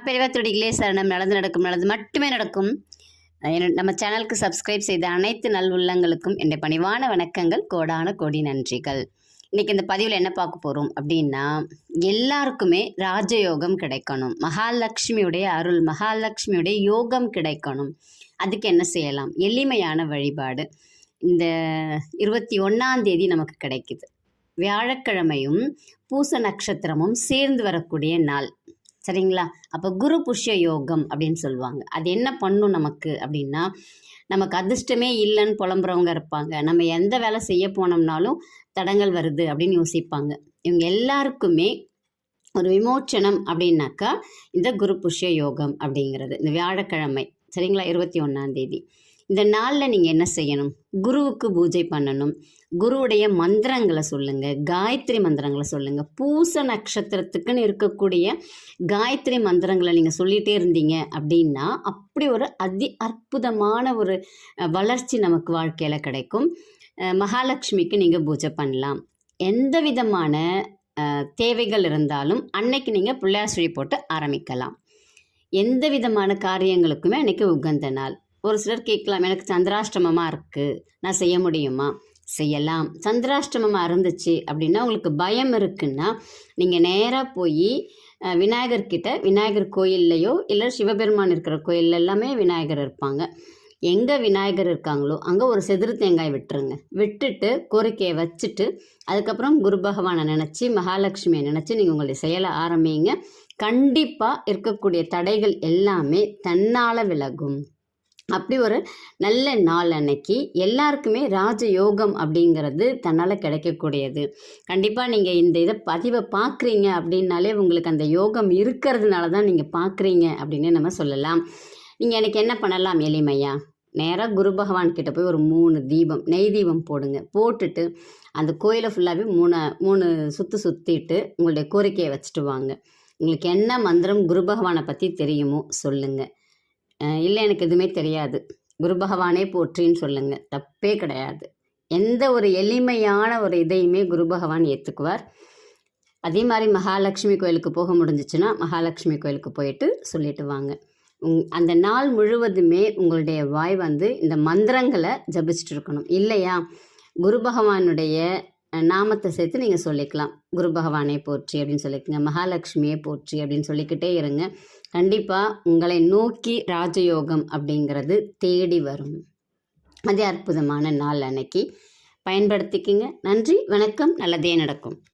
பெரியவத்துடிகளே சரணம். நல்லது நடக்கும், நல்லது மட்டுமே நடக்கும். நம்ம சேனலுக்கு சப்ஸ்கிரைப் செய்த அனைத்து நல்வுள்ளங்களுக்கும் என்னுடைய பணிவான வணக்கங்கள், கோடான கோடி நன்றிகள். இன்றைக்கி இந்த பதிவில் என்ன பார்க்க போகிறோம் அப்படின்னா, எல்லாருக்குமே ராஜயோகம் கிடைக்கணும், மகாலட்சுமியுடைய அருள், மகாலட்சுமியுடைய யோகம் கிடைக்கணும். அதுக்கு என்ன செய்யலாம்? எளிமையான வழிபாடு. இந்த 21ஆம் தேதி நமக்கு கிடைக்குது. வியாழக்கிழமையும் பூச நட்சத்திரமும் சேர்ந்து வரக்கூடிய நாள், சரிங்களா? அப்போ குரு புஷ்ய யோகம் அப்படின்னு சொல்லுவாங்க. அது என்ன பண்ணும் நமக்கு அப்படின்னா, நமக்கு அதிர்ஷ்டமே இல்லைன்னு புலம்புறவங்க இருப்பாங்க. நம்ம எந்த வேலை செய்ய போனோம்னாலும் தடங்கள் வருது அப்படின்னு யோசிப்பாங்க. இவங்க எல்லாருக்குமே ஒரு விமோச்சனம் அப்படின்னாக்கா இந்த குரு புஷ்ய யோகம் அப்படிங்கிறது, இந்த வியாழக்கிழமை, சரிங்களா? 21ஆம் தேதி இந்த நாளில் நீங்கள் என்ன செய்யணும்? குருவுக்கு பூஜை பண்ணணும். குருவுடைய மந்திரங்களை சொல்லுங்கள், காயத்ரி மந்திரங்களை சொல்லுங்கள். பூச நட்சத்திரத்துக்குன்னு இருக்கக்கூடிய காயத்ரி மந்திரங்களை நீங்கள் சொல்லிகிட்டே இருந்தீங்க அப்படின்னா அப்படி ஒரு அற்புதமான ஒரு வளர்ச்சி நமக்கு வாழ்க்கையில் கிடைக்கும். மகாலட்சுமிக்கு நீங்கள் பூஜை பண்ணலாம். எந்த விதமான தேவைகள் இருந்தாலும் அன்னைக்கு நீங்கள் பிள்ளையார் சுழி போட்டு ஆரம்பிக்கலாம். எந்த விதமான காரியங்களுக்குமே அன்றைக்கி உகந்த நாள். ஒரு சிலர் கேட்கலாம், எனக்கு சந்திராஷ்டமமாக இருக்குது, நான் செய்ய முடியுமா? செய்யலாம். சந்திராஷ்டமமாக இருந்துச்சு அப்படின்னா, உங்களுக்கு பயம் இருக்குன்னா நீங்கள் நேராக போய் விநாயகர்கிட்ட, விநாயகர் கோயில்லையோ இல்லை சிவபெருமான் இருக்கிற கோயில் எல்லாமே விநாயகர் இருப்பாங்க. எங்கே விநாயகர் இருக்காங்களோ அங்கே ஒரு செதிரு தேங்காய் விட்டுருங்க. விட்டுட்டு கோரிக்கையை வச்சுட்டு அதுக்கப்புறம் குரு பகவானை நினச்சி, மகாலட்சுமியை நினச்சி நீங்கள் உங்களுடைய செயலை ஆரம்பிங்க. கண்டிப்பாக இருக்கக்கூடிய தடைகள் எல்லாமே தன்னால் விலகும். அப்படி ஒரு நல்ல நாள் அன்னைக்கு எல்லாருக்குமே ராஜயோகம் அப்படிங்கிறது தன்னால் கிடைக்கக்கூடியது. கண்டிப்பாக நீங்கள் இந்த பதிவை பார்க்குறீங்க அப்படின்னாலே உங்களுக்கு அந்த யோகம் இருக்கிறதுனால தான் நீங்கள் பார்க்குறீங்க அப்படின்னு நம்ம சொல்லலாம். நீங்கள் எனக்கு என்ன பண்ணலாம்? எளிமையாக நேராக குரு பகவான் கிட்ட போய் ஒரு 3 தீபம், நெய் தீபம் போடுங்க. போட்டுட்டு அந்த கோயிலை ஃபுல்லாகவே 3 சுற்று சுற்றிட்டு உங்களுடைய கோரிக்கையை வச்சுட்டு வாங்க. உங்களுக்கு என்ன மந்திரம் குரு பகவானை பற்றி தெரியுமோ சொல்லுங்கள். இல்லை எனக்கு எதுவுமே தெரியாது, குரு பகவானே போற்றின்னு சொல்லுங்கள், தப்பே கிடையாது. எந்த ஒரு எளிமையான ஒரு இதையுமே குரு பகவான் ஏற்றுக்குவார். அதே மாதிரி மகாலட்சுமி கோயிலுக்கு போக முடிஞ்சிச்சுன்னா மகாலட்சுமி கோயிலுக்கு போயிட்டு சொல்லிட்டு வாங்க. அந்த நாள் முழுவதுமே உங்களுடைய வாய் இந்த மந்திரங்களை ஜபிச்சுட்டு இருக்கணும். இல்லையா, குரு பகவானுடைய நாமத்தை சேர்த்து நீங்கள் சொல்லிக்கலாம். குரு பகவானே போற்றி அப்படின்னு சொல்லிக்கங்க, மகாலட்சுமியே போற்றி அப்படின்னு சொல்லிக்கிட்டே இருங்க. கண்டிப்பாக உங்களை நோக்கி ராஜயோகம் அப்படிங்கிறது தேடி வரும். அதே அற்புதமான நாள் அன்னைக்கு பயன்படுத்திக்கிங்க. நன்றி, வணக்கம். நல்லதே நடக்கும்.